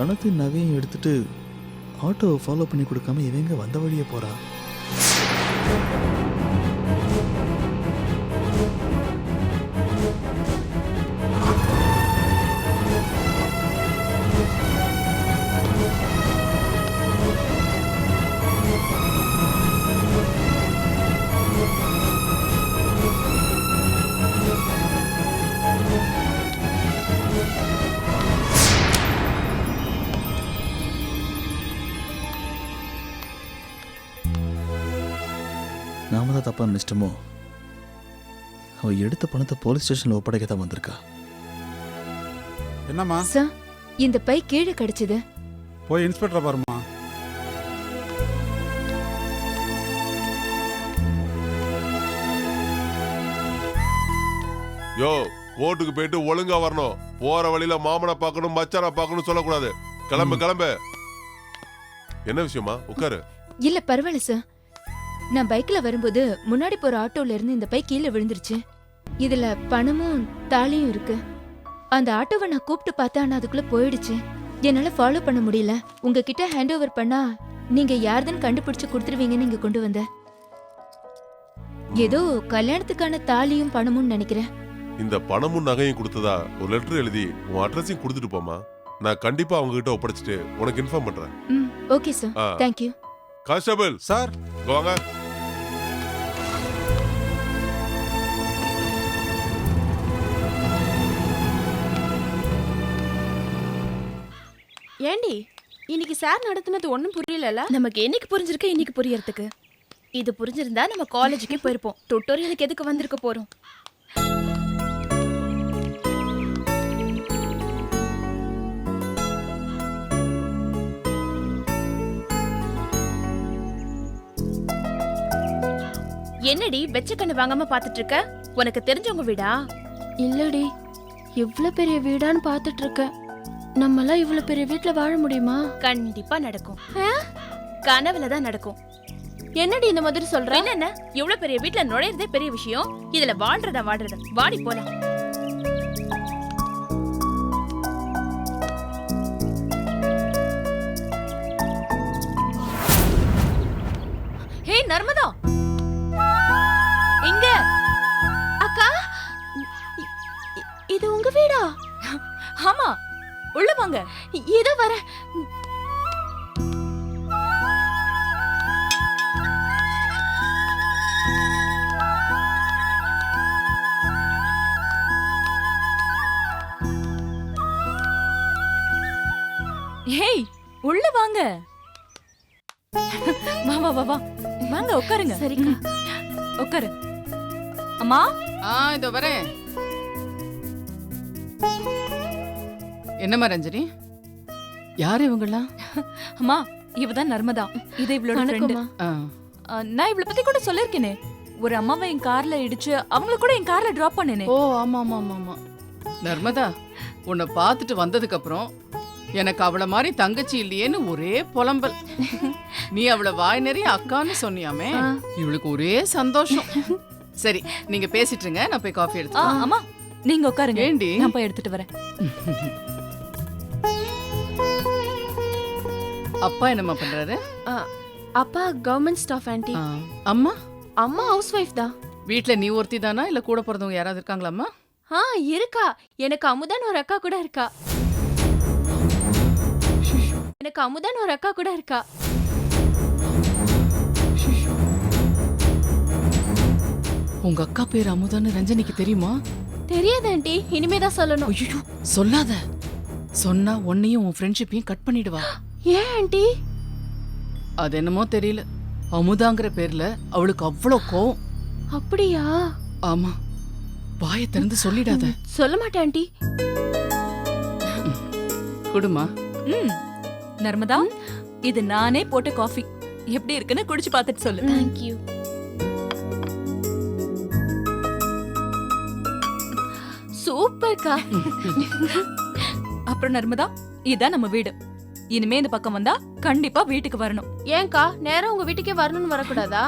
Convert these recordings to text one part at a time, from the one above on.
பணத்தின் நகையும் எடுத்துட்டு ஆட்டோவை ஃபாலோ பண்ணி கொடுக்காம இவங்க வந்த வழியே போறா. நாம தான் தப்பா நினைச்சிட்டோமோ? அவ எடுத்த பணத்தை போலீஸ் ஸ்டேஷன்ல ஒப்படைக்க தான் வந்திருக்கா. என்னம்மா? சார், இந்த பை கீழே கிடைச்சது. போய் இன்ஸ்பெக்டரை பாருமா. யோ, கோர்ட்டுக்கு போயிட்டு ஒழுங்கா வரணும். போற வழியில மாமனை பார்க்கணும் மச்சானை பார்க்கணும் சொல்லக்கூடாது. கிளம்பு கிளம்பு. என்ன விஷயமா? உட்காரு. இல்ல பரவாயில்ல சார். நான் பைக்ல வரும்போது முன்னாடி போற ஆட்டோல இருந்து இந்த பை கீழே விழுந்துருச்சு. இதுல பணமும் தாலியும் இருக்கு. அந்த ஆட்டோவை நான் கூப்பிட்டு பார்த்தேன், ஆனா அதுக்குள்ள போயிடுச்சு. என்னால ஃபாலோ பண்ண முடியல. உங்ககிட்ட ஹேண்ட் ஓவர் பண்ணா நீங்க யாருதுன்னு கண்டுபிடிச்சு கொடுத்துருவீங்கன்னு இங்க கொண்டு வந்தேன். ஏதோ கல்யாணத்துக்கான தாலியும் பணமும் நினைக்கிறேன். இந்த பணமும் நகையும் கொடுத்ததா ஒரு லெட்டர் எழுதி உன் அட்ரஸையும் கொடுத்துட்டு போமா. நான் கண்டிப்பா அவங்க கிட்ட ஒப்படைச்சிட்டு உனக்கு இன்ஃபார்ம் பண்றேன். Okay sir, thank you. Constable sir, வாங்க. ஏண்டி இன்னைக்கு சார் நடத்துனது ஒன்றும் புரியல. நமக்கு என்னைக்கு புரிஞ்சிருக்கு இன்னைக்கு புரியறதுக்கு. இது புரிஞ்சிருந்தா நம்ம காலேஜுக்கே போயிருப்போம். டுட்டோரியலுக்கு எதுக்கு வந்திருக்க போறோம்? என்னடி வெச்ச கண்ணு வாங்காம பாத்துட்டு இருக்க? உனக்கு தெரிஞ்சவங்க வீடா? இல்லடி, இவ்ளோ பெரிய வீடான்னு பாத்துட்டு இருக்க. நம்மளாம் இவ்ளோ பெரிய வீட்ல வாழ முடியுமா? கண்டிப்பா நடக்கும். கனவுல தான் நடக்கும். என்னடி இந்த மாதிரி சொல்ற? என்ன இவ்ளோ பெரிய வீட்ல நுழையறதே பெரிய விஷயம். இதுல வாழ்றதா வாடி போலாம். ஹே நர்மதா, இங்க. அக்கா, இது உங்க வீடா? ஆமா, உள்ள வாங்க. இதோ வர. ஹேய், உள்ள வாங்க. வா வா வா வா, வாங்க உட்காருங்க. சரிக்கா, உட்காரு. அம்மா. இதோ வரேன். என்னம்மா ரஞ்சனி, யாரு இவங்கலாம்? அம்மா, இவதான் நர்மதா. இது இவளோட ஃப்ரெண்ட். நான் இவளை பத்தி கூட சொல்லிருக்கேனே. ஒரு அம்மாவை என் கார்ல இடிச்சு அவங்கள கூட என் கார்ல டிராப் பண்ணேனே. ஓ ஆமா ஆமா ஆமா ஆமா. நர்மதா, உன்னை பார்த்துட்டு வந்ததுக்கு அப்புறம் எனக்கு அவள மாதிரி தங்கச்சி இல்லையேன்னு ஒரே புலம்பல். நீ அவளை வாய் நிறைய அக்கான்னு சொன்னியாமே, இவளுக்கு ஒரே சந்தோஷம். சரி, நீங்க பேசிட்டு இருங்க, நான் போய் காஃபி எடுத்து. அம்மா நீங்க உட்காருங்க. ஏண்டி? நான் போய் எடுத்துட்டு வரேன். அப்பா என்னம்மா பண்றாரு? அப்பா கவர்மெண்ட் ஸ்டாஃப் ஆண்டி. அம்மா? அம்மா ஹவுஸ் ஒய்ஃப் தான். வீட்ல நீ ஒருத்தி தானா இல்ல கூட பிறந்தவங்க யாராவது இருக்காங்களாம்மா? இருக்கா. எனக்கு அமுதான் ஒரு அக்கா கூட இருக்கா. உங்க அக்கா பேர் அமுதான்னு ரஞ்சனிக்கு தெரியுமா? தெரியாது ஆண்டி, இனிமேதான் சொல்லணும். ஐயோ சொல்லாத. சொன்னா உன்னையும் உன் ஃப்ரெண்ட்ஷிப்பையும் கட் பண்ணிடுவா. ஏன் ஆண்டி? அது என்னமோ தெரியல, அமுதாங்கிற பேர்ல அவளுக்கு அவ்வளோ கோவம். அப்படியா? ஆமா, வாயை திறந்து சொல்லிடாத. சொல்ல மாட்டேன் ஆண்டி. குடுமா. நர்மதா, இது நானே போட்ட காஃபி. எப்படி இருக்குன்னு குடிச்சு பார்த்துட்டு சொல்லு. தேங்க்யூ. சூப்பர்க்கா. அப்புறம் நர்மதா, இதான் நம்ம வீடு. இனிமே இந்த பக்கம் வந்தா கண்டிப்பா வீட்டுக்கு வரணும். ஏன்க்கா, நேரம் உங்க வீட்டுக்கே வரணும்னு வரக்கூடாதா?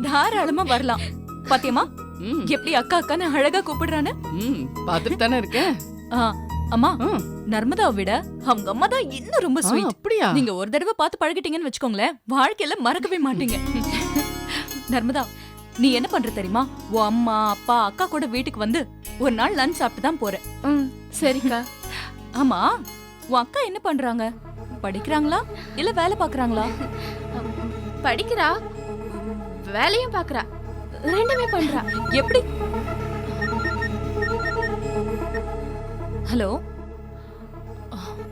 தாராளமா வரலாம். பாத்தியமா எப்படி அக்கா அக்கான்னு அழகா கூப்பிடுறான்னு? பாத்துட்டு தானே இருக்கேன். அம்மா ம். நர்மதாவை விட அவங்க அம்மா தான் இன்னும் ரொம்ப ஸ்வீட். அப்படியா? நீங்க ஒரு தடவை பார்த்து பழகிட்டீங்கன்னு வச்சுக்கோங்களேன், வாழ்க்கையில மறக்கவே மாட்டீங்க. நர்மதா, நீ என்ன பண்ற தெரியுமா? உன் அம்மா அப்பா அக்கா கூட வீட்டுக்கு வந்து ஒரு நாள் லஞ்ச் சாப்பிட்டு தான் போற. ம் சரிக்கா. ஆமா, உன் அக்கா என்ன பண்றாங்க? படிக்கிறாங்களா இல்ல வேலை பாக்குறாங்களா? படிக்கிறா, வேலையும் பாக்குறா, ரெண்டுமே பண்றா. எப்படி? ஹலோ.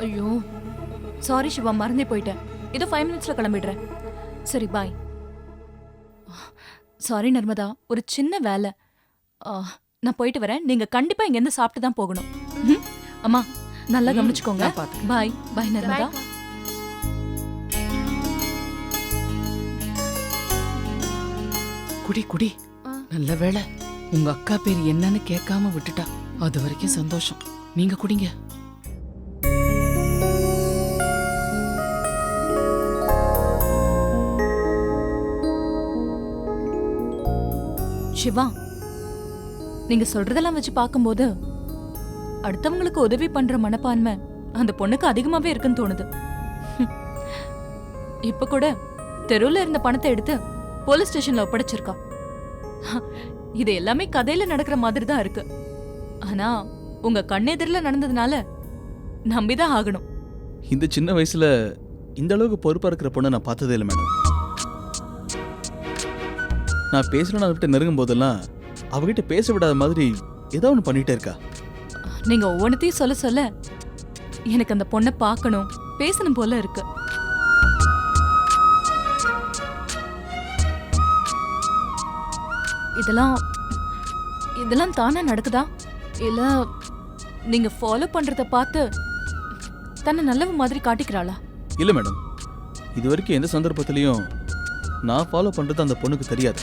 ஐயோ சாரி சிவா, மறந்தே போயிட்டேன். இதோ 5 மினிட்ஸ்ல கிளம்பிடுறேன். சரி பாய். சாரி நர்மதா, ஒரு சின்ன வேலை. நான் போயிட்டு வரேன். நீங்க கண்டிப்பா இங்க இருந்து சாப்பிட்டு தான் போகணும். ம்? அம்மா நல்லா கவனிச்சுக்கோங்க. நான் பாத்துக்கிறேன். பாய் பாய் நர்மதா. பாய்க்கா. குடி குடி. ஆ. நல்ல வேளை உங்க அக்கா பேர் என்னன்னு கேட்காம விட்டுட்டா. அது வரைக்கும் சந்தோஷம். நீங்க குடிங்க. சிவா, நீங்க சொல்றதெல்லாம் வச்சு பார்க்கும்போது அடுத்தவங்களுக்கு உதவி பண்ற மனப்பான்மை அந்த பொண்ணுக்கு அதிகமாவே இருக்குன்னு தோணுது. இப்ப கூட தெருவுல இருந்த பணத்தை எடுத்து போலீஸ் ஸ்டேஷன்ல ஒப்படைச்சிருக்கா. இது எல்லாமே கதையில நடக்கிற மாதிரி தான் இருக்கு. ஆனா உங்க கண்ணெதிரில நடந்ததுனால நம்பிதான் ஆகணும். இந்த சின்ன வயசுல இந்த அளவுக்கு பொறுப்பா இருக்கிற பொண்ணை நான் பார்த்ததே இல்லை மேடம். நான் பேசணும்னு அவகிட்ட நெருங்கும் போதெல்லாம் அவகிட்ட பேச விடாத மாதிரி ஏதோ ஒன்று பண்ணிட்டே இருக்கா. நீங்க ஒவ்வொன்றத்தையும் சொல்ல சொல்ல எனக்கு அந்த பொண்ணை பார்க்கணும், பேசணும் போல இருக்கு. இதெல்லாம் தானா நடக்குதா இல்ல நீங்க ஃபாலோ பண்றத பார்த்து தன்னை நல்லவ மாதிரி காட்டிக்கிறாளா? இல்லை மேடம், இது வரைக்கும் எந்த சந்தர்ப்பத்திலையும் நான் ஃபாலோ பண்ணுறது அந்த பொண்ணுக்கு தெரியாது.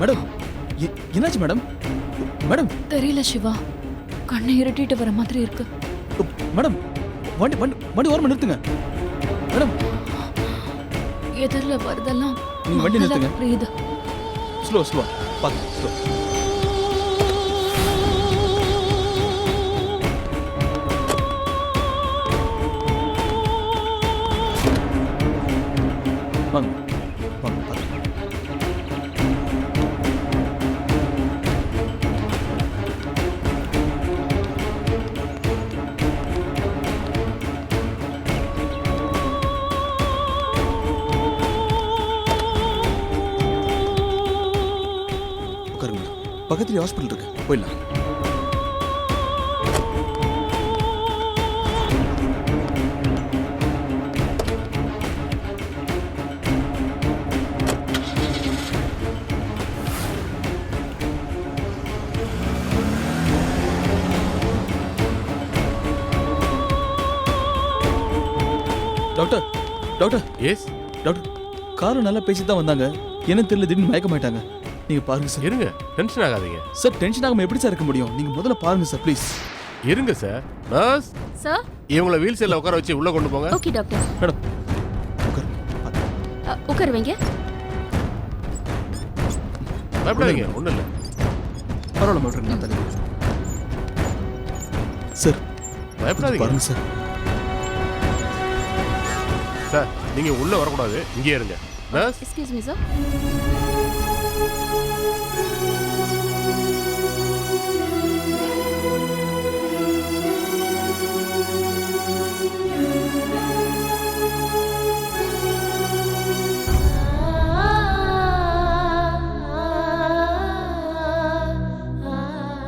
மேடம், என்னாச்சு மேடம்? மேடம் தெரியல சிவா, கண்ணை இருட்டிட்டு வர மாதிரி இருக்கு. மேடம், வண்டி வண்டி வண்டி ஓரமா நிறுத்துங்க மேடம். எதிரில் வருதெல்லாம் நீங்க வண்டி நிறுத்துங்க. புரியுது. ஸ்லோ ஸ்லோ பார்த்து ஸ்லோ. வாங்க வாங்க பார்த்து. உட்காருங்க மேடம், பக்கத்துலேயே ஹாஸ்பிட்டல் இருக்கு, போயிடலாம். டாக்டர் டாக்டர் எஸ், டாக்டர், காரில் நல்லா பேசி தான் வந்தாங்க. என்ன தெரியல, திடீர்னு மயக்கமாயிட்டாங்க. நீங்க பாருங்க சார். இருங்க, டென்ஷன் ஆகாதீங்க சார், டென்ஷன் ஆகாம எப்படி சார் இருக்க முடியும்? நீங்க முதல்ல பாருங்க சார் ப்ளீஸ். இருங்க சார். Nurse, sir. இவங்கள வீல் சேர்ல உட்கார வச்சு உள்ள கொண்டு போங்க. Okay doctor. மேடம் உட்காருங்க. உட்கார் வைங்க. பயப்படாதீங்க, ஒண்ணும் இல்ல. பரவாயில்ல மேடம், நான் தள்ளி சார். பயப்படாதீங்க பாருங்க சார். சார், நீங்க உள்ள வரக்கூடாது, இங்கே இருங்க. Nurse, excuse me sir.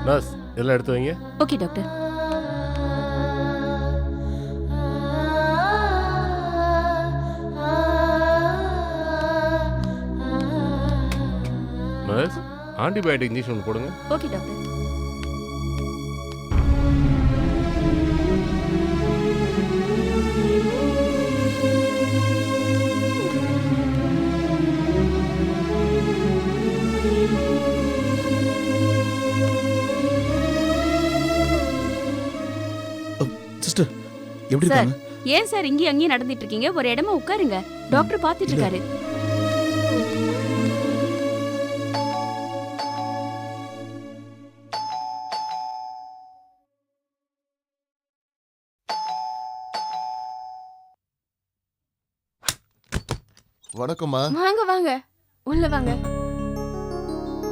Nurse இதெல்லாம் எடுத்து வைங்க. Okay doctor. Nurse, antibiotic injection ஒன்று போடுங்க. Okay doctor. சிஸ்டர் எப்படி சார் இருக்காங்க? ஏன் சார் இங்கேயும் அங்கேயும் நடந்துட்டு இருக்கீங்க? ஒரு இடமா உட்காருங்க, டாக்டர் பாத்துட்டு இருக்காரு. வணக்கம்மா. வாங்க வாங்க, உள்ள வாங்க.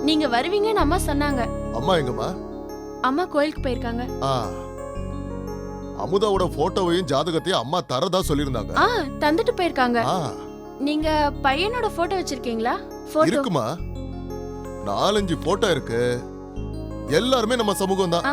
நீங்க வருவீங்கன்னு அம்மா சொன்னாங்க. அம்மா எங்கம்மா? அம்மா கோயிலுக்கு போயிருக்காங்க. ஆ, அமுதாவோட போட்டோவையும் ஜாதகத்தையும் அம்மா தரதா சொல்லிருந்தாங்க. தந்துட்டு போயிருக்காங்க. ஆ, நீங்க பையனோட போட்டோ வச்சிருக்கீங்களா? போட்டோ இருக்குமா, 4-5 போட்டோ இருக்கு. எல்லாருமே நம்ம சமூகம் தான்.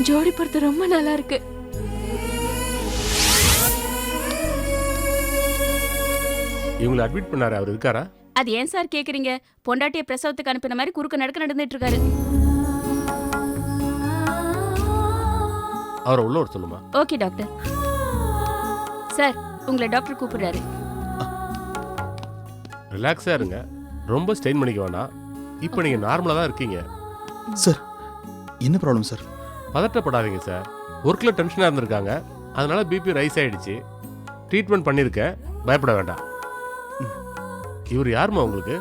ஜோடி பொறுத்து ரொம்ப நல்லா இருக்கு. இவங்களை அட்மிட் பண்ணாரு, அவர் இருக்காரா? அது ஏன் சார் கேக்குறீங்க? பொண்டாட்டிய பிரசவத்துக்கு அனுப்பின மாதிரி குறுக்க நடந்துட்டு இருக்காரு. அவரை உள்ள வர சொல்லுமா. Okay doctor. சார், உங்களை டாக்டர் கூப்பிடுறாரு. ரிலாக்ஸா இருங்க, ரொம்ப ஸ்ட்ரெயின் பண்ணிக்க வேணாம். இப்போ நீங்க நார்மலா தான் இருக்கீங்க. சார் என்ன ப்ராப்ளம் சார்? பதட்டப்படாதீங்க சார். ஒர்க்ல டென்ஷனா இருந்திருக்காங்க, அதனால பிபி ரைஸ் ஆயிடுச்சு. ட்ரீட்மெண்ட் பண்ணியிருக்கேன், பயப்பட வேண்டாம். இவர் யாருமா உங்களுக்கு?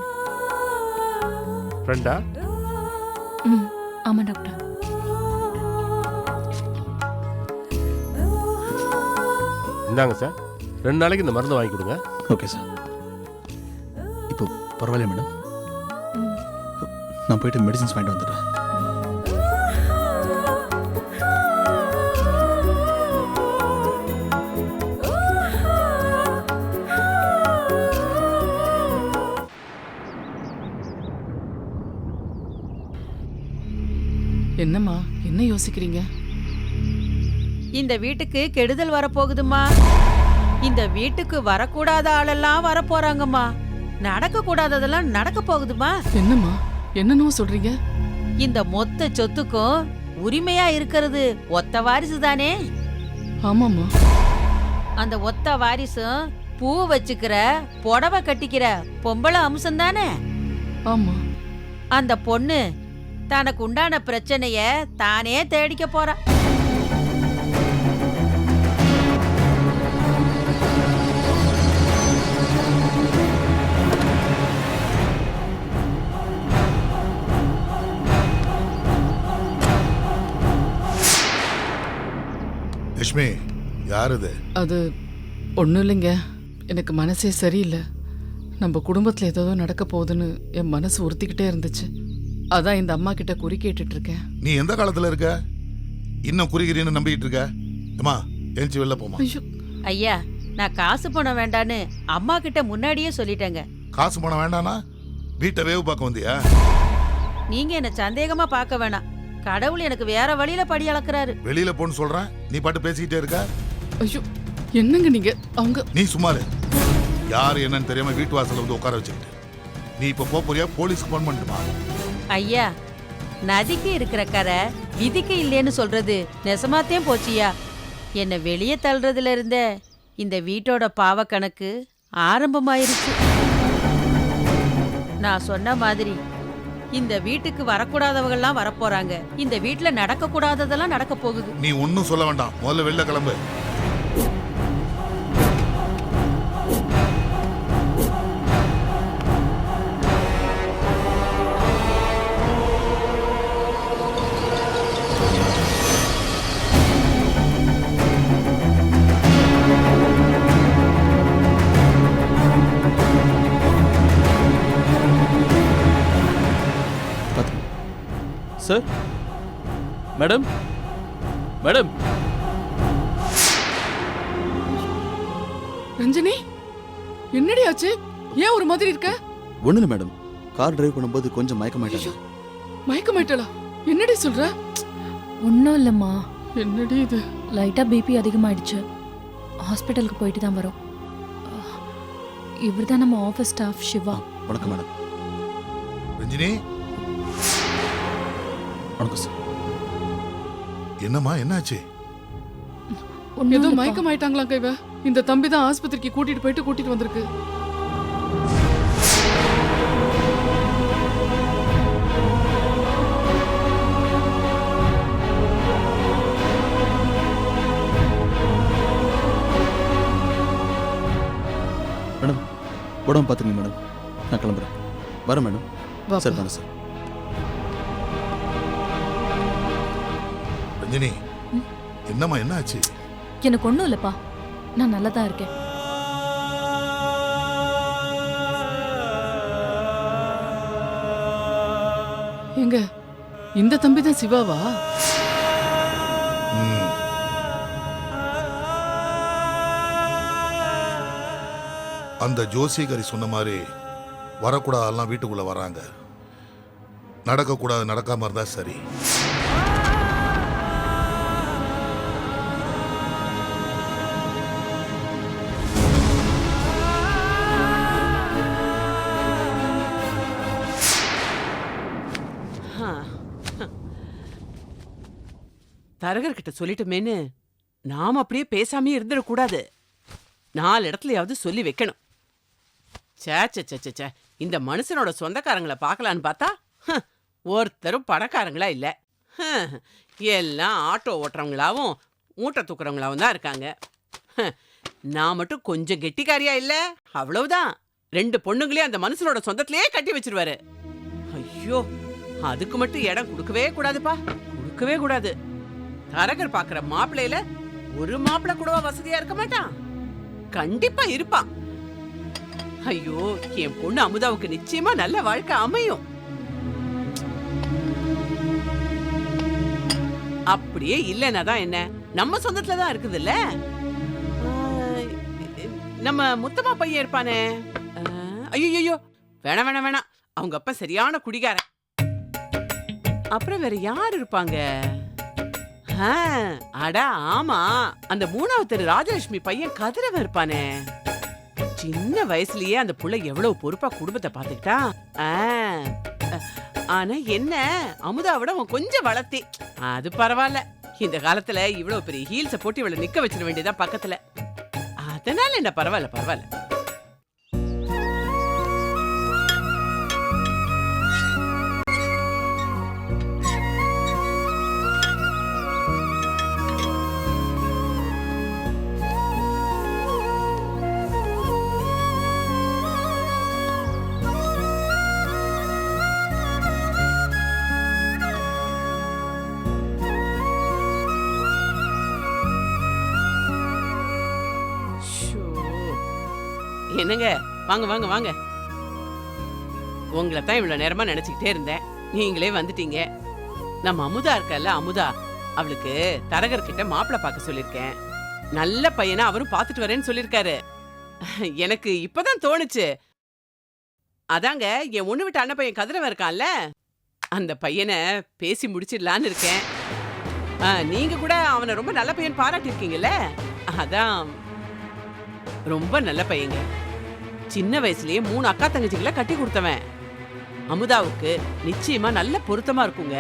ஃப்ரெண்டா? ஆமா டாக்டர். இந்தாங்க சார், 2 நாளைக்கு இந்த மருந்து வாங்கி கொடுங்க. Okay sir. இப்போ பரவாயில்ல மேடம், நான் போயிட்டு மெடிசின்ஸ் வாங்கிட்டு வந்துடுறேன். என்னம்மா, என்ன யோசிக்கிறீங்க? இந்த வீட்டுக்கு கெடுதல் வரப்போகுதுமா. இந்த வீட்டுக்கு வரக்கூடாத ஆளெல்லாம் வரப்போறாங்கம்மா. நடக்க கூடாததெல்லாம் நடக்க போகுதுமா. என்னம்மா, என்னன்னு சொல்றீங்க? இந்த மொத்த சொத்துக்கும் உரிமையா இருக்கிறது ஒத்த வாரிசு தானே. ஆமாம்மா. அந்த ஒத்த வாரிசும் பூ வச்சுக்கிற புடவை கட்டிக்கிற பொம்பளை அம்சம் தானே. ஆமா. அந்த பொண்ணு தனக்கு உண்டான பிரச்சனைய தானே தேடிக்க போறா. லட்சுமி, யார் இது? அது ஒன்றும் இல்லைங்க, எனக்கு மனசே சரியில்லை. நம்ம குடும்பத்தில் ஏதோ நடக்க போகுதுன்னு என் மனசு உறுத்திக்கிட்டே இருந்துச்சு. அதான் இந்த அம்மா கிட்ட குறி கேட்டுட்டு இருக்கேன். நீ எந்த காலத்துல இருக்க? இன்னும் குறிகிறீன்னு நம்பிக்கிட்டு இருக்க? அம்மா, எழுச்சி வெளில போமா. ஐயா, நான் காசு பணம் வேண்டான்னு அம்மா கிட்ட முன்னாடியே சொல்லிட்டேங்க. காசு பணம் வேண்டானா வீட்டை வேவு பார்க்க வந்தியா? நீங்க என்ன சந்தேகமா பார்க்க வேணாம். கடவுள் எனக்கு வேற வழியில படி அளக்குறாரு. வெளியில போன்னு சொல்றேன், நீ பாட்டு பேசிக்கிட்டே இருக்க. ஐயோ, என்னங்க நீங்க? அவங்க நீ சும்மாரு. யாரு என்னன்னு தெரியாம வீட்டு வாசல்ல வந்து உட்கார வச்சுக்கிட்டு நீ இப்ப போறியா? போலீஸ்க்கு போன் பண்ணட்டுமா? ஐயா, நதிக்கு இருக்கிற கரை விதிக்கு இல்லேன்னு சொல்றது நெசமாத்தே போச்சியா. என்னை வெளியே தள்ளுறதுல இருந்த இந்த வீட்டோட பாவ கணக்கு ஆரம்பமாயிருச்சு. நான் சொன்ன மாதிரி இந்த வீட்டுக்கு வரக்கூடாதவங்கெல்லாம் வரப்போறாங்க. இந்த வீட்டுல நடக்க கூடாததெல்லாம் நடக்க போகுது. நீ ஒன்னும் சொல்ல வேண்டாம், முதல்ல வெளில கிளம்பு. Sir, madam, madam. ரஞ்சனி, என்னடி ஆச்சு? ஏன் ஒரு மாதிரி இருக்க? ஒண்ணு இல்லை மேடம், கார் டிரைவ் பண்ணும்போது கொஞ்சம் மயக்கமாயிட்டாங்க. மயக்கமாயிட்டளா? என்னடி சொல்ற? ஒன்றும் இல்லைம்மா, என்னடி இது? லைட்டாக பிபி அதிகமாயிடுச்சு. ஹாஸ்பிட்டலுக்கு போயிட்டு தான் வரோம். இவர் தான் நம்ம ஆஃபீஸ் ஸ்டாஃப் சிவா. வணக்கம் மேடம். ரஞ்சினி, வணக்கம் சார். என்னம்மா என்னாச்சு? ஏதோ மயக்கம் ஆயிட்டாங்களாங்க இவ. இந்த தம்பி தான் ஆஸ்பத்திரிக்கு கூட்டிட்டு வந்திருக்கு. மேடம் உடம்பு பார்த்துங்க மேடம். நான் கிளம்புறேன். வரேன் மேடம். வா, சார் பா. வரேன் சார். ரஞ்சினி, என்னம்மா என்னாச்சு? எனக்கு ஒண்ணும் இல்லப்பா, நான் நல்லா தான் இருக்கேன். எங்க இந்த தம்பி தான் சிவாவா? ம். அந்த ஜோசியக்காரி சொன்ன மாதிரி வரக்கூடாதெல்லாம் வீட்டுக்குள்ள வராங்க. நடக்கக்கூடாது நடக்காம இருந்தா சரி. தரகர்கிட்ட சொல்லிட்டோமேன்னு நாம் அப்படியே பேசாமே இருந்துடக்கூடாது. 4 இடத்துலயாவது சொல்லி வைக்கணும். சே, இந்த மனுஷனோட சொந்தக்காரங்களை பார்க்கலான்னு பார்த்தா ஒருத்தரும் பணக்காரங்களா இல்லை. எல்லாம் ஆட்டோ ஓட்டுறவங்களாவும் மூட்டை தூக்குறவங்களாவும் தான் இருக்காங்க. நான் மட்டும் கொஞ்சம் கெட்டிக்காரியா இல்லை, அவ்வளவுதான். 2 பொண்ணுங்களையும் அந்த மனுஷனோட சொந்தத்திலேயே கட்டி வச்சிருவாரு. ஐயோ, அதுக்கு மட்டும் இடம் கொடுக்கவே கூடாதுப்பா, கொடுக்கவே கூடாது. தரகர் பாக்குற மாப்பிள்ளையில ஒரு மாப்பிள்ளை கூடவா வசதியா இருக்க மாட்டான்? கண்டிப்பா இருப்பான். ஐயோ, என் பொண்ணு அமுதாவுக்கு நிச்சயமா நல்ல வாழ்க்கை அமையும். அப்படியே இல்லைன்னா தான் என்ன, நம்ம சொந்தத்துல தான் இருக்குது இல்ல. நம்ம முத்தமா பையன் இருப்பானே. ஐயோ, வேணாம் வேணாம் வேணாம், அவங்க அப்பா சரியான குடிகாரன். அப்புறம் வேற யார் இருப்பாங்க? அடா ஆமா, அந்த 3வது தெரு ராஜலட்சுமி பையன் கதிரவன் இருப்பானே. சின்ன வயசுலயே அந்த புள்ள எவ்வளவு பொறுப்பா குடும்பத்தை பாத்துக்கிட்டா. ஆனா என்ன, அமுதாவோட அவன் கொஞ்சம் வளர்த்தி. அது பரவாயில்ல. இந்த காலத்துல இவ்வளவு பெரிய ஹீல்ஸ போட்டு இவளை நிக்க வச்சிட வேண்டியதா பக்கத்துல. அதனால என்ன, பரவாயில்ல பரவாயில்ல. என்னங்க, வாங்க வாங்க வாங்க. உங்களை தான் இவ்வளவு நேரமா நினைச்சுக்கிட்டே இருந்தேன், நீங்களே வந்துட்டீங்க. நம்ம அமுதா இருக்கல்ல, அமுதா, அவளுக்கு தரகர்கிட்ட மாப்பிள்ளை பார்க்க சொல்லியிருக்கேன். நல்ல பையனா அவரும் பார்த்துட்டு வரேன்னு சொல்லியிருக்காரு. எனக்கு இப்பதான் தோணுச்சு. அதாங்க, என் ஒண்ணு விட்டு அண்ணன் பையன் கதிரவன் இருக்கான்ல, அந்த பையனை பேசி முடிச்சிடலான்னு இருக்கேன். நீங்க கூட அவனை ரொம்ப நல்ல பையன் பாராட்டிருக்கீங்கல்ல, அதான். ரொம்ப நல்ல பையங்க. சின்ன வயசுலயே 3 அக்கா தங்கச்சிகளை கட்டி கொடுத்தவன். அமுதாவுக்கு நிச்சயமா நல்ல பொருத்தமா இருக்குங்க.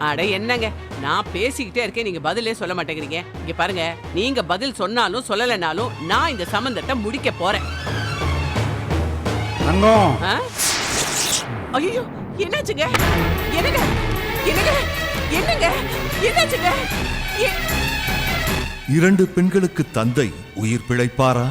அட என்னங்க, நான் பேசிக்கிட்டே இருக்கேன், நீங்க பதிலே சொல்ல மாட்டேங்கிறீங்க. இங்க பாருங்க, நீங்க பதில் சொன்னாலும் சொல்லலைனாலும் நான் இந்த சம்பந்தத்தை முடிக்க போறேன். ஐயோ, என்னாச்சுங்க? என்னங்க என்னங்க என்னங்க என்னாச்சுங்க? 2 பெண்களுக்கு தந்தை உயிர் பிழைப்பாரா?